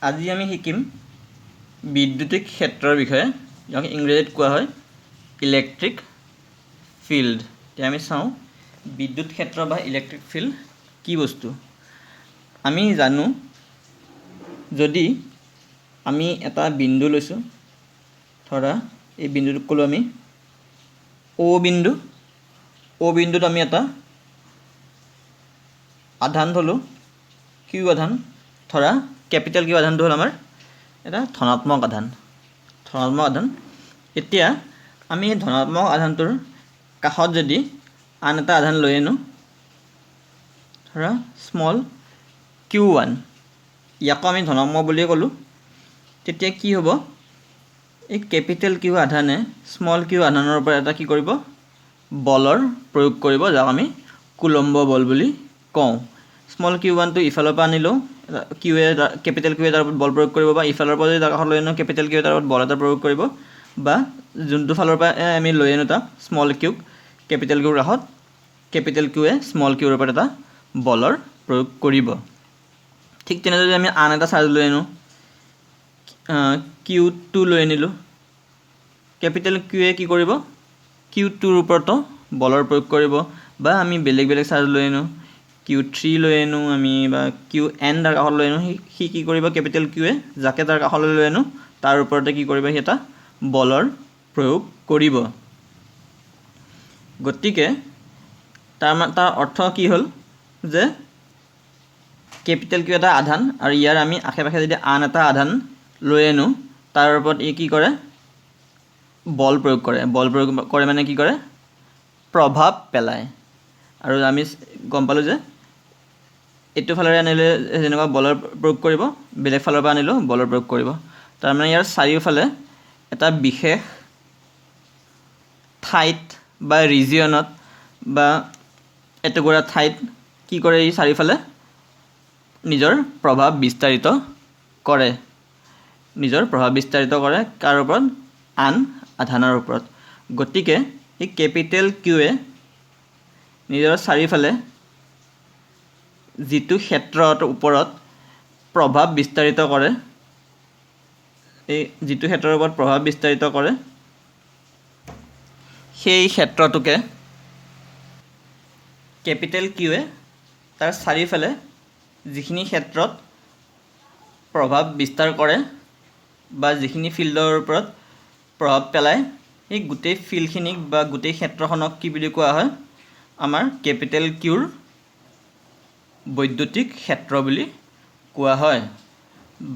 আজি আমি শিকিম বিদ্যুতিক ক্ষেত্ৰৰ বিষয়ে, যাক ইংৰাজীত কোৱা হয় ইলেক্ট্ৰিক ফিল্ড। এতিয়া আমি চাওঁ বিদ্যুৎ ক্ষেত্ৰ বা ইলেক্ট্ৰিক ফিল্ড কি বস্তু। আমি জানো যদি আমি এটা বিন্দু লৈছোঁ, ধৰা এই বিন্দুটোক ক'লোঁ আমি অ' বিন্দু। অ' বিন্দুত আমি এটা আধান থলোঁ, কিউ আধান। ধৰা কেপিটেল কিউ আধানটো হ'ল আমাৰ এটা ধনাত্মক আধান। এতিয়া আমি এই ধনাত্মক আধানটোৰ কাষত যদি আন এটা আধান লৈ আনোঁ, ধৰা স্মল কিউ ওৱান, ইয়াকো আমি ধনাত্মক বুলিয়ে ক'লোঁ, তেতিয়া কি হ'ব, এই কেপিটেল কিউ আধানে স্মল কিউ আধানৰ পৰা এটা কি কৰিব, বলৰ প্ৰয়োগ কৰিব, যাক আমি কুলম্ব বল বুলি কওঁ। স্মল কিউ ওৱানটো ইফালৰ পৰা আনিলোঁ, কেপিটেল কিউ এটাৰ ওপৰত বল প্ৰয়োগ কৰিব, বা ইফালৰ পৰা যদি তাৰ কাষত লৈ আনোঁ কেপিটেল কিউ এটাৰ ওপৰত বল এটা প্ৰয়োগ কৰিব, বা যোনটো ফালৰ পৰা আমি লৈ আনোঁ তাক স্মল কিউক কেপিটেল কিউৰ কাষত, কেপিটেল কিউৱে স্মল কিউৰ ওপৰত এটা বলৰ প্ৰয়োগ কৰিব। ঠিক তেনেদৰে আমি আন এটা চাৰ্জ লৈ আনোঁ, কিউ টু লৈ আনিলোঁ, কেপিটেল কিউৱে কি কৰিব, কিউ টুৰ ওপৰতো বলৰ প্ৰয়োগ কৰিব। বা আমি বেলেগ বেলেগ চাৰ্জ লৈ আনোঁ, কিউ থ্ৰী লৈ আনোঁ আমি, বা কিউ এন তাৰ কাষত লৈ আনোঁ, সি কি কৰিব, কেপিটেল কিউৱে যাকে তাৰ কাষলৈ লৈ আনোঁ তাৰ ওপৰতে কি কৰিব, সি এটা বলৰ প্ৰয়োগ কৰিব। গতিকে তাৰ অৰ্থ কি হ'ল যে কেপিটেল কিউ এটা আধান, আৰু ইয়াৰ আমি আশে পাশে যদি আন এটা আধান লৈ আনোঁ তাৰ ওপৰত ই কি কৰে, বল প্ৰয়োগ কৰে। বল প্ৰয়োগ কৰে মানে কি কৰে, প্ৰভাৱ পেলায়। আৰু আমি গম পালোঁ যে এইটো ফালেৰে আনিলে যেনেকুৱা বলৰ প্ৰয়োগ কৰিব, বেলেগ ফালৰ পৰা আনিলেও বলৰ প্ৰয়োগ কৰিব। তাৰমানে ইয়াৰ চাৰিওফালে এটা বিশেষ ঠাইত বা ৰিজিয়নত বা এটুকুৰা ঠাইত কি কৰে, ই চাৰিওফালে নিজৰ প্ৰভাৱ বিস্তাৰিত কৰে। কাৰ ওপৰত, আন আধানৰ ওপৰত। গতিকে এই কেপিটেল কিউৱে নিজৰ চাৰিওফালে যিটো ক্ষেত্ৰৰ ওপৰত প্ৰভাৱ বিস্তাৰিত কৰে, সেই ক্ষেত্ৰটোকে কেপিটেল কিউৱে তাৰ চাৰিওফালে যিখিনি ক্ষেত্ৰত প্ৰভাৱ বিস্তাৰ কৰে বা যিখিনি ফিল্ডৰ ওপৰত প্ৰভাৱ পেলায়, সেই গোটেই ফিল্ডখিনিক বা গোটেই ক্ষেত্ৰখনক কি বুলি কোৱা হয়, আমাৰ কেপিটেল কিউৰ বৈদ্যুতিক ক্ষেত্ৰ বুলি কোৱা হয়।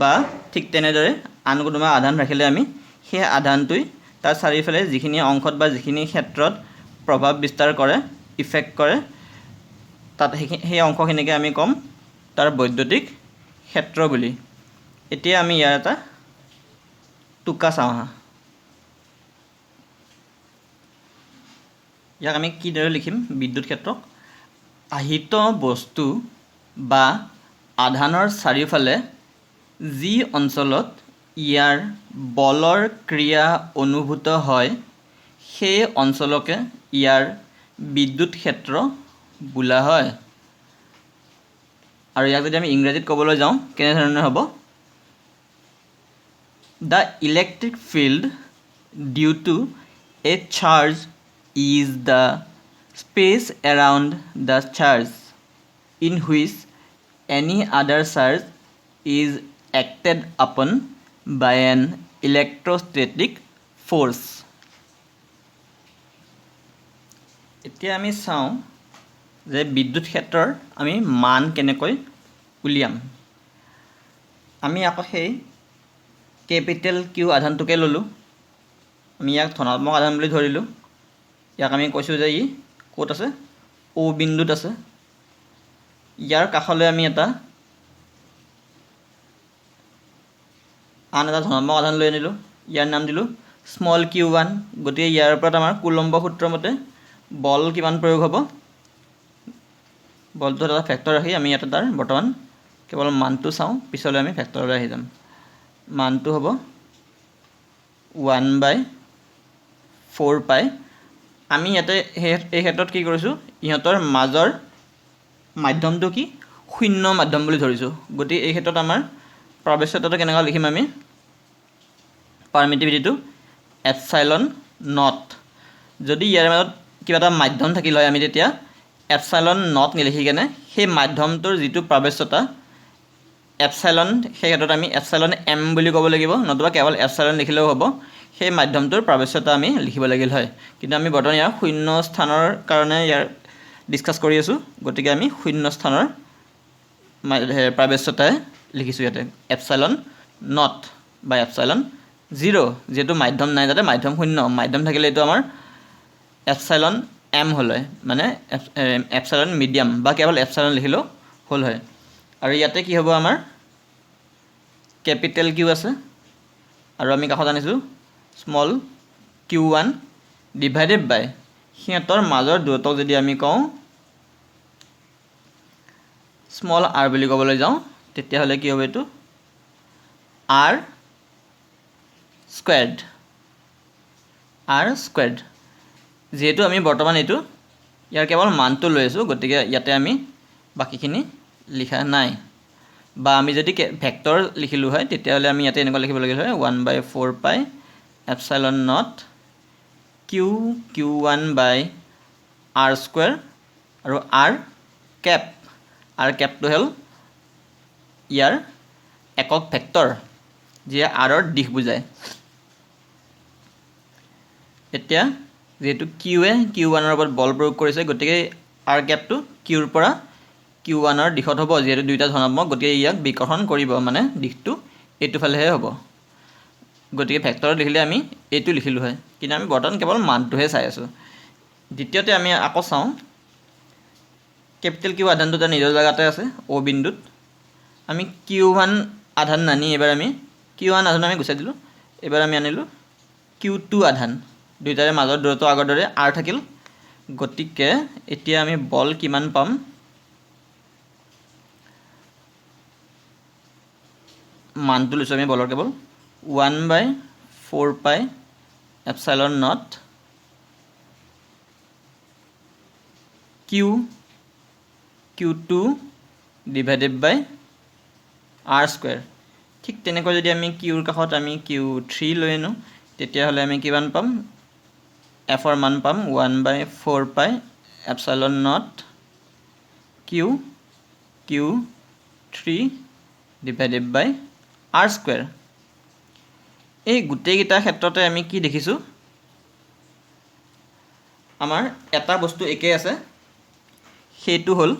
বা ঠিক তেনেদৰে আন কোনোবা আধান ৰাখিলে আমি সেই আধানটোৱে তাৰ চাৰিওফালে যিখিনি অংশত বা যিখিনি ক্ষেত্ৰত প্ৰভাৱ বিস্তাৰ কৰে, ইফেক্ট কৰে, তাত সেই অংশখিনিকে আমি ক'ম তাৰ বৈদ্যুতিক ক্ষেত্ৰ বুলি। এতিয়া আমি ইয়াৰ এটা টোকা চাওঁ আহা। ইয়াক আমি কিদৰে লিখিম, বিদ্যুৎ ক্ষেত্ৰক আহিত বস্তু বা আধানৰ চাৰিওফালে যি অঞ্চলত ইয়াৰ বলৰ ক্ৰিয়া অনুভূত হয়, সেই অঞ্চলকে ইয়াৰ বিদ্যুৎ ক্ষেত্ৰ বোলা হয়। আৰু ইয়াক যদি আমি ইংৰাজীত ক'বলৈ যাওঁ কেনেধৰণে হ'ব, the electric field due to a charge is the space around the charge in which any other charge is acted upon by an electrostatic force. এতিয়া আমি চাওঁ যে বিদ্যুৎ ক্ষেত্ৰৰ আমি মান কেনেকৈ উলিয়াম। আমি আকৌ সেই কেপিটেল কিউ আধানটোকে ল'লোঁ, আমি ইয়াক ধনাত্মক আধান বুলি ধৰিলোঁ। ইয়াক আমি কৈছোঁ যে ই ক'ত আছে, অ' বিন্দুত আছে। ইয়াৰ কাষলৈ আমি আন এটা ধনাত্মক আধান লৈ আনিলোঁ, ইয়াৰ নাম দিলোঁ স্মল কিউ ওৱান। গতিকে ইয়াৰ ওপৰত আমাৰ কুলম্ব সূত্ৰ মতে বল কিমান প্ৰয়োগ হ'ব, বলটো এটা ফেক্টৰ ৰাখি আমি ইয়াতে তাৰ বৰ্তমান কেৱল মানটো চাওঁ, পিছলৈ আমি ফেক্টৰলৈ আহি যাম। মানটো হ'ব 1/4 পাই। আমি ইয়াতে এই ক্ষেত্ৰত কি কৰিছোঁ, ইহঁতৰ মাজৰ মাধ্যমটো কি, শূন্য মাধ্যম বুলি ধৰিছোঁ। গতিকে এই ক্ষেত্ৰত আমাৰ প্ৰৱেশ্যতাটো কেনেকৈ লিখিম আমি পাৰমিটিভিটিটো এপসাইলন নট যদি ইয়াৰ মাজত কিবা এটা মাধ্যম থাকিল হয় আমি তেতিয়া এপসাইলন নট নিলিখি কেনে সেই মাধ্যমটোৰ যিটো প্ৰৱেশ্যতা এপসাইলন সেই ক্ষেত্ৰত আমি এপসাইলন এম বুলি ক'ব লাগিব নতুবা কেৱল এপসাইলন লিখিলেও হ'ব সেই মাধ্যমটোৰ প্ৰৱেশ্যতা আমি লিখিব লাগিল হয় কিন্তু আমি বৰ্তমান ইয়াৰ শূন্য স্থানৰ কাৰণে ইয়াৰ ডিসকাস কৰি আছো গতিকে আমি শূন্য স্থানৰ প্ৰৱেশ্যতাই লিখিছো ইয়াতে এপসাইলন নট বা এপসাইলন 0 যেটো মাধ্যম নাই যাতে মাধ্যম শূন্য মাধ্যম থাকিলে এটো আমাৰ এপসাইলন এম হল হয় মানে এপসাইলন মিডিয়াম বা কেৱল এপসাইলন লিখিলেও হল হয় আৰু ইয়াতে কি হ'ব আমাৰ ক্যাপিটেল কিউ আছে আৰু আমি কাষত আনিছো স্মল q1 ডিভাইডেড বাই হিয়তৰ মাজৰ দূৰত্বক যদি আমি কওঁ স্মল r বুলি ক'বলৈ যাওঁ তেতিয়া হলে কি হ'ব এটো r স্কয়াৰ্ড যেহেতু আমি বৰ্তমান এটো ইয়াৰ কেৱল মানটো লৈ আছো গতিকে ইয়াতে আমি বাকিখিনি লিখা নাই বা আমি যদি ভেক্টৰ লিখিলো হয় তেতিয়া হলে আমি ইয়াতে এনেকৈ লিখিব লাগিল হয় 1/4 pi epsilon naught q1 by r square আৰু r কেপটো হল ইয়াৰ একক ভেক্টৰ যে r ৰ দিশ বুজায় এতিয়া যেহেতু q এ q1 ৰ ওপৰত বল প্ৰয়োগ কৰিছে গতিকে r কেপটো q ৰ পৰা q1 ৰ দিশত হ'ব যেহেতু দুইটা ধনাত্মক গতিকে ইয়াক বিকৰ্ষণ কৰিব মানে দিশটো এইটো ফালেহে হ'ব গতিকে ভেক্টৰ লিখিলে আমি এইটো লিখিলো হয় কিন্তু আমি বৰ্তমান কেৱল মানটোহে চাই আছো দ্বিতীয়তে আমি আকৌ চাওঁ ক্যাপিটেল কিউ আধানটো তাৰ নিজৰ জায়গাতে আছে o বিন্দুত আমি q1 আধান নানি এবাৰ আমি q1 আধান আমি গুচাই দিলো এবাৰ আমি আনিলো q2 আধান দুইটাৰে মাজৰ দূৰত্ব আগৰ দৰে r থাকিল গতিকে এতিয়া আমি বল কিমান পাম মানটো লৈছো আমি বলৰ কেৱল 1/4 pi epsilon naught q2 divided by r square ঠিক তেনেকৈ যদি আমি q ৰ কাষত আমি q3 লৈ আনো তেতিয়া হলে আমি কিমান পাম f ৰ মান পাম 1/4 pi epsilon naught q3 divided by r square এই গুটেই গিটা ক্ষেত্ৰতে আমি কি দেখিছো আমাৰ এটা বস্তু একে আছে সেইটো হল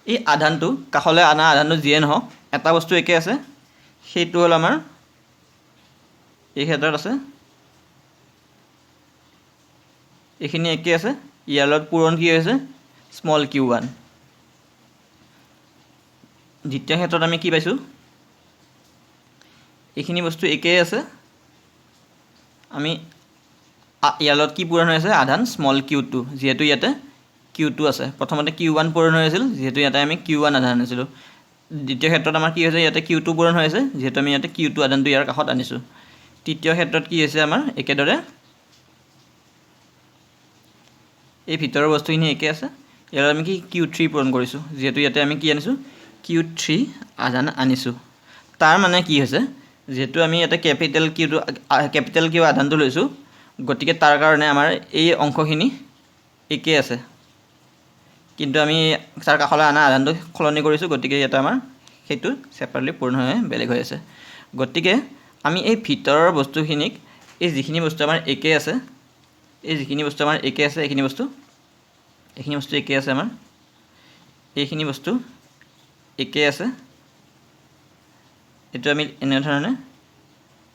এই আধানটো কাখলে আনা আধানটো জিয়ে নহক এটা বস্তু একে আছে সেইটো হল আমাৰ এই ক্ষেত্ৰত আছে এখিনি একে আছে ইয়াৰ লগত পূৰণ কি হৈছে স্মল q1 দ্বিতীয় ক্ষেত্ৰত আমি কি পাইছো এখিনি বস্তু একে আছে আমি ইয়াৰ লগত কি পূৰণ হৈছে আধান স্মল q2 যেহেতু ইয়াতে q2 আছে প্ৰথমতে q1 পূৰণ হৈছিল যেহেতু ইয়াতে আমি q1 আধান আনিছিলো দ্বিতীয় ক্ষেত্ৰত আমাৰ কি হৈছে ইয়াতে q2 পূৰণ হৈছে যেহেতু আমি ইয়াতে q2 আধানটো ইয়াৰ কাষত আনিছো তৃতীয় ক্ষেত্ৰত কি হৈছে আমাৰ একেদৰে এই ভিতৰৰ বস্তুখিনি একে আছে ইয়াৰ আমি কি q3 পূৰণ কৰিছো যেহেতু ইয়াতে আমি কি আনিছো q3 আধান আনিছো তাৰ মানে কি হৈছে যেহেতু আমি ইয়াতে ক্যাপিটেল কিউ আধানটো লৈছো গতিকে তাৰ কাৰণে আমাৰ এই অংশখিনি একে আছে কিন্তু আমি তাৰ কাখলৈ আনা আধানটো খলনি কৰিছো গতিকে ইয়াতে আমাৰ হেতু সেপাৰেটলি পূৰণ হৈ বেলেগ হৈ আছে গতিকে আমি এই ভিতৰৰ বস্তুখিনিক এই যিখিনি বস্তু আমাৰ একে আছে এই যিখিনি বস্তু আমাৰ একে আছে এইখিনি বস্তু একে আছে আমাৰ এইখিনি বস্তু একে আছে এটো আমি এনে ধৰণে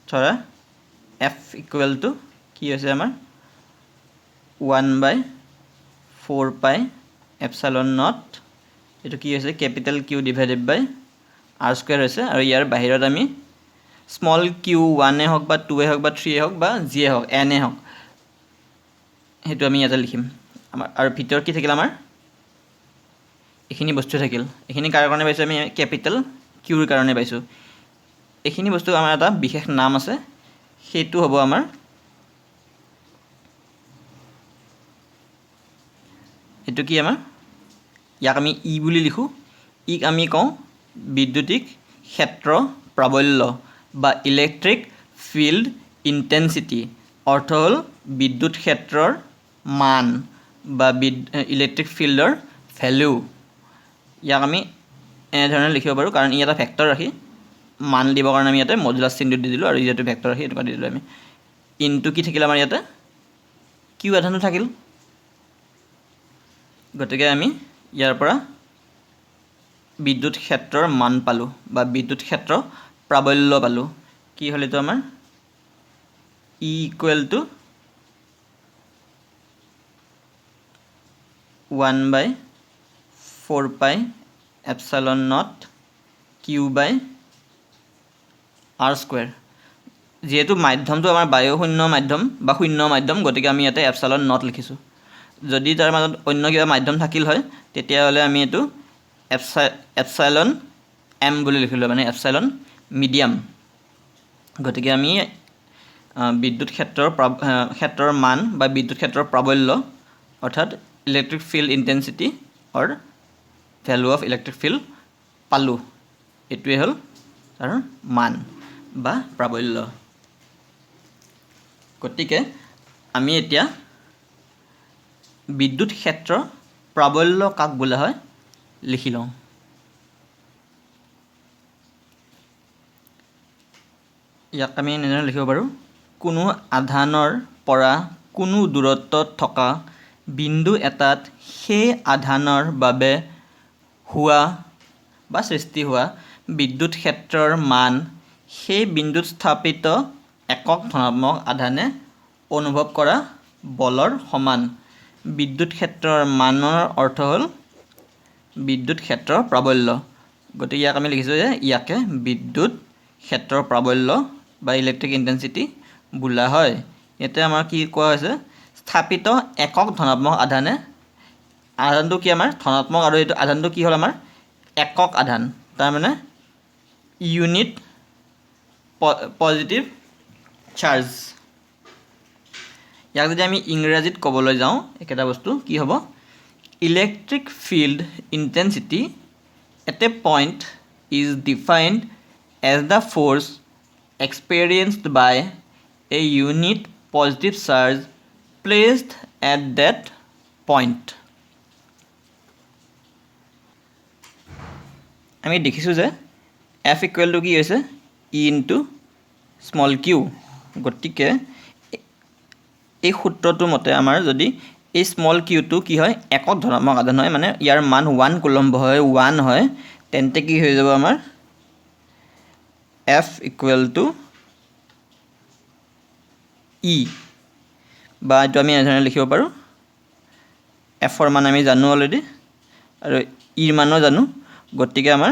ধৰা f ইকুৱেল টু কি হৈছে আমাৰ 1/4 পাই এপসাইলন নট এটো কি হৈছে capital Q divided by r square হৈছে আৰু ইয়াৰ বাহিৰত আমি স্মল q1 এ হক বা 2 এ হক বা 3 এ হক বা g এ হক n এ হক হেতু আমি ইয়াতে লিখিম আমাৰ আৰু ভিতৰ কি থাকিল আমাৰ এখিনি বস্তু থাকিল এখিনি কাৰ কাৰণে পাইছো আমি ক্যাপিটেল কিউৰ কাৰণে পাইছো এখিনি বস্তু আমাৰ এটা বিশেষ নাম আছে হেতু হ'ব আমাৰ এটো কি আমাৰ ইয়াক আমি ই বুলি লিখো ইক আমি কওঁ বিদ্যুতিক ক্ষেত্ৰ প্ৰাবল্য বা ইলেক্ট্ৰিক ফিল্ড ইণ্টেন্সিটি অৰ্থ হ'ল বিদ্যুৎ ক্ষেত্ৰৰ মান বা ইলেক্ট্ৰিক ফিল্ডৰ ভেলু। ইয়াক আমি এনেধৰণে লিখিব পাৰোঁ, কাৰণ ই এটা ভেক্টৰ ৰাশি। মান দিবৰ কাৰণে আমি ইয়াতে মডুলাছ চিনটো দি দিলোঁ, আৰু যিহেতু ভেক্টৰ ৰাশি এনেকুৱা দি দিলোঁ আমি। ইনটু কি থাকিল আমাৰ ইয়াতে কিউ আধানটো থাকিল। গতিকে আমি ইয়াৰ পৰা বিদ্যুৎ ক্ষেত্ৰৰ মান পালোঁ বা বিদ্যুৎ ক্ষেত্ৰ প্ৰাবল্য পালোঁ। কি হ'ল এইটো আমাৰ ই equal to 1/4 pi epsilon naught q by r square. যিহেতু মাধ্যমটো আমাৰ বায়ু শূন্য মাধ্যম বা শূন্য মাধ্যম, গতিকে আমি ইয়াতে এপচাইলন নট লিখিছোঁ। যদি তাৰ মাজত অন্য কিবা মাধ্যম থাকিল হয় তেতিয়াহ'লে আমি এইটো এপচাইলন এম বুলি লিখিলোঁ, মানে এপচাইলন মিডিয়াম। গতিকে আমি বিদ্যুৎ ক্ষেত্ৰৰ মান বা বিদ্যুৎ ক্ষেত্ৰৰ প্ৰাবল্য অৰ্থাৎ electric field intensity or value of electric field পালোঁ। এইটোৱে হ'ল তাৰ মান বা প্ৰাবল্য। গতিকে আমি এতিয়া বিদ্যুৎ ক্ষেত্ৰ প্ৰাবল্য কাক বোলা হয় লিখি লওঁ। ইয়াক আমি এনেদৰে লিখিব পাৰোঁ, কোনো আধানৰ পৰা কোনো দূৰত্বত থকা বিন্দু এটাত সেই আধানৰ বাবে হোৱা বা সৃষ্টি হোৱা বিদ্যুৎ ক্ষেত্ৰৰ মান সেই বিন্দুত স্থাপিত একক ধনাত্মক আধানে অনুভৱ কৰা বলৰ সমান। বিদ্যুৎ ক্ষেত্ৰৰ মানৰ অৰ্থ হ'ল বিদ্যুৎ ক্ষেত্ৰৰ প্ৰাবল্য। গতিকে ইয়াক আমি লিখিছোঁ যে ইয়াকে বিদ্যুৎ ক্ষেত্ৰৰ প্ৰাবল্য বা ইলেক্ট্ৰিক ইণ্টেন্সিটি বোলা হয়। ইয়াতে আমাৰ কি কোৱা হৈছে, স্থাপিত একক ধনাত্মক আধানে, আধানটো কি আমাৰ ধনাত্মক, আৰু এইটো আধানটো কি হ'ল আমাৰ একক আধান, তাৰমানে ইউনিট পজিটিভ চাৰ্জ। ইয়াক যদি আমি ইংৰাজীত ক'বলৈ যাওঁ একেটা বস্তু কি হ'ব, electric field intensity at a point is defined as the force experienced by a unit positive charge placed at that point. আমি দেখিছোঁ যে F ইকুৱেল টু কি হৈছে E ইনটু স্মল কিউ। গতিকে এই সূত্ৰটোৰ মতে আমাৰ যদি এই স্মল কিউটো কি হয় একক ধনাত্মক আধান হয়, মানে ইয়াৰ মান 1 কুলম্ব হয়, 1 হয়, তেন্তে কি হৈ যাব আমাৰ F ইকুৱেল টু ই, বা এইটো আমি এনেধৰণে লিখিব পাৰোঁ, এফৰ মান আমি জানো অলৰেডি আৰু ইৰ মানো জানো। গতিকে আমাৰ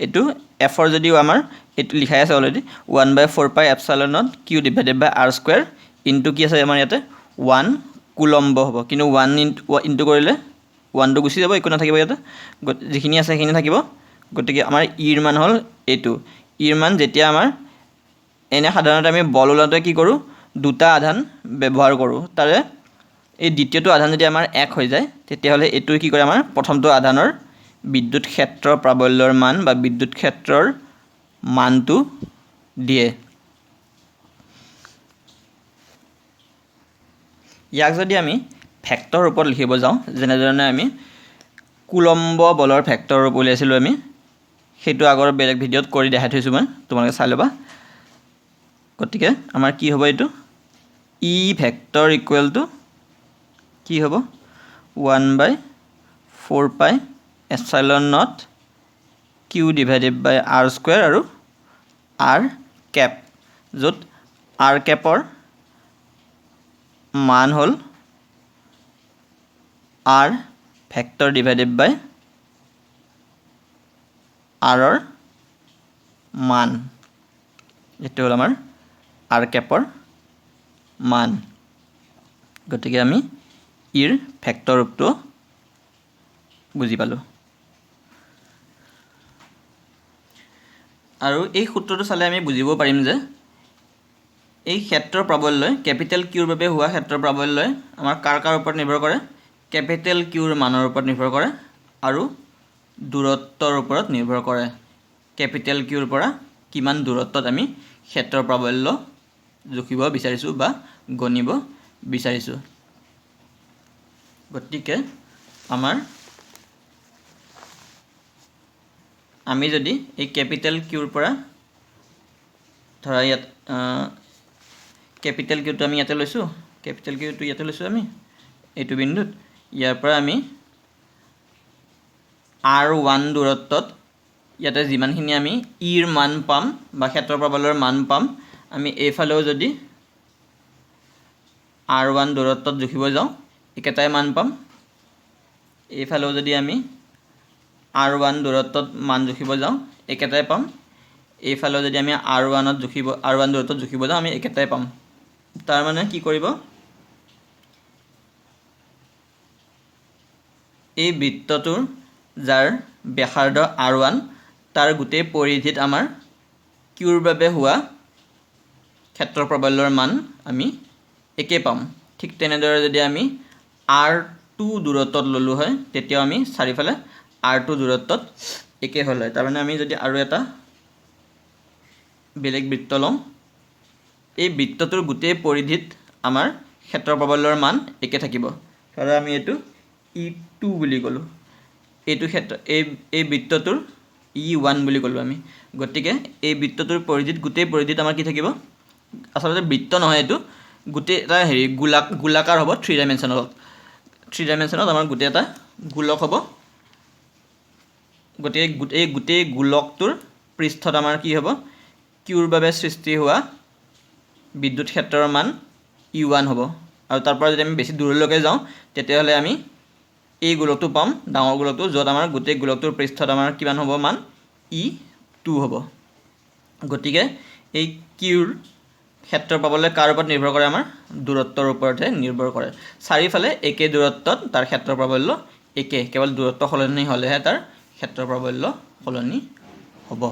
এইটো এফৰ যদিও আমাৰ এইটো লিখাই আছে already 1/4 pi epsilon naught q divided by r square into কি আছে আমাৰ ইয়াতে 1 কুলম্ব হ'ব, কিন্তু 1 ইনটু কৰিলে 1টো গুচি যাব, একো নাথাকিব ইয়াতে, যিখিনি আছে সেইখিনি থাকিব। গতিকে আমাৰ ইৰ মান হ'ল এইটো। ইৰ মান যেতিয়া আমাৰ এনে সাধাৰণতে আমি বল ওলাওঁতে কি কৰোঁ, দুটা আধান ব্যৱহাৰ কৰোঁ, তাৰে এই দ্বিতীয়টো আধান যদি আমাৰ 1 হৈ যায় তেতিয়াহ'লে এইটো কি কৰে, আমাৰ প্ৰথমটো আধানৰ বিদ্যুৎ ক্ষেত্ৰৰ প্ৰাবল্যৰ মান বা বিদ্যুৎ ক্ষেত্ৰৰ মানটো দিয়ে। ইয়াক যদি আমি ভেক্টৰ ৰূপত লিখিব যাওঁ, যেনেধৰণে আমি কুলম্ব বলৰ ভেক্টৰ ৰূপ উলিয়াইছিলোঁ আমি, সেইটো আগৰ বেলেগ ভিডিঅ'ত কৰি দেখাই থৈছোঁ মই, তোমালোকে চাই ল'বা। গতিকে আমাৰ কি হ'ব, এইটো ই ভেক্টৰ ইকুৱেল টু কি হ'ব 1/4 pi epsilon naught q divided by r square আৰু আৰ কেপ, য'ত আৰ কেপৰ মান হ'ল আৰ ভেক্টৰ ডিভাইডেড বাই আৰৰ মান। এইটো হ'ল আমাৰ আৰ কেপৰ মান। গতিকে আমি ইৰ ভেক্টৰ ৰূপটো বুজি পালোঁ। আৰু এই সূত্ৰটো চালে আমি বুজিব পাৰিম যে এই ক্ষেত্ৰৰ প্ৰাবল্যই কেপিটেল কিউৰ বাবে হোৱা ক্ষেত্ৰৰ প্ৰাবল্যই আমাৰ কাৰ ওপৰত নিৰ্ভৰ কৰে, কেপিটেল কিউৰ মানৰ ওপৰত নিৰ্ভৰ কৰে আৰু দূৰত্বৰ ওপৰত নিৰ্ভৰ কৰে। কেপিটেল কিউৰ পৰা কিমান দূৰত্বত আমি ক্ষেত্ৰৰ প্ৰাবল্য জুখিব বিচাৰিছোঁ বা গণিব বিচাৰিছোঁ। গতিকে আমি যদি এই কেপিটেল কিউৰ পৰা ধৰা ইয়াত কেপিটেল কিউটো আমি ইয়াতে লৈছোঁ, কেপিটেল কিউটো ইয়াতে লৈছোঁ আমি এইটো বিন্দুত, ইয়াৰ পৰা আমি R1 দূৰত্বত ইয়াতে যিমানখিনি আমি ইৰ মান পাম বা ক্ষেত্ৰৰ প্ৰাবল্যৰ মান পাম, আমি এইফালেও যদি R1 দূৰত্বত জুখিব যাওঁ একেটাই মান পাম। এইফালেও যদি আমি R1 দূৰত্বত মান জুখিব যাওঁ একেটাই পাম। এইফালেও যদি আমি R1 দূৰত্বত জুখিব যাওঁ আমি একেটাই পাম। তাৰ মানে কি কৰিব, এই বৃত্তটোৰ যাৰ ব্যাসাৰ্ধ R1 তাৰ গোটেই পৰিধিত আমাৰ কিউৰ বাবে হোৱা ক্ষেত্ৰৰ প্ৰাবল্যৰ মান আমি একে পাম। ঠিক তেনেদৰে যদি আমি R2 দূৰত্বত ল'লোঁ হয় তেতিয়াও আমি চাৰিওফালে R2 দূৰত্বত একে হ'ল হয়। তাৰমানে আমি যদি আৰু এটা বেলেগ বৃত্ত লওঁ, এই বৃত্তটোৰ গোটেই পৰিধিত আমাৰ ক্ষেত্ৰৰ প্ৰাবল্যৰ মান একে থাকিব। ধৰা আমি এইটো E2 বুলি ক'লোঁ, এইটো এই বৃত্তটোৰ E1 বুলি ক'লোঁ আমি। গতিকে এই বৃত্তটোৰ পৰিধিত গোটেই পৰিধিত আমাৰ কি থাকিব, আচলতে বৃত্ত নহয় এইটো, গোটেই এটা গোলাকাৰ হ'ব, 3 ডাইমেনশ্যনত আমাৰ গোটেই এটা গোলক হ'ব। গতিকে এই গোটেই গোলকটোৰ পৃষ্ঠত আমাৰ কি হ'ব, কিউৰ বাবে সৃষ্টি হোৱা বিদ্যুৎ ক্ষেত্ৰৰ মান E1 হ'ব। আৰু তাৰ পৰা যদি আমি বেছি দূৰলৈকে যাওঁ তেতিয়াহ'লে আমি এই গোলকটো পাম, ডাঙৰ গোলকটো, য'ত আমাৰ গোটেই গোলকটোৰ পৃষ্ঠত আমাৰ কিমান হ'ব মান, E2 হ'ব। গতিকে এই কিউৰ ক্ষেত্ৰৰ পাবলৈ কাৰ ওপৰত নিৰ্ভৰ কৰে, আমাৰ দূৰত্বৰ ওপৰতহে নিৰ্ভৰ কৰে। চাৰিওফালে একে দূৰত্বত তাৰ ক্ষেত্ৰৰ প্ৰাবল্য একে, কেৱল দূৰত্ব সলনি হ'লেহে তাৰ ক্ষেত্ৰৰ প্ৰাবল্য সলনি হ'ব।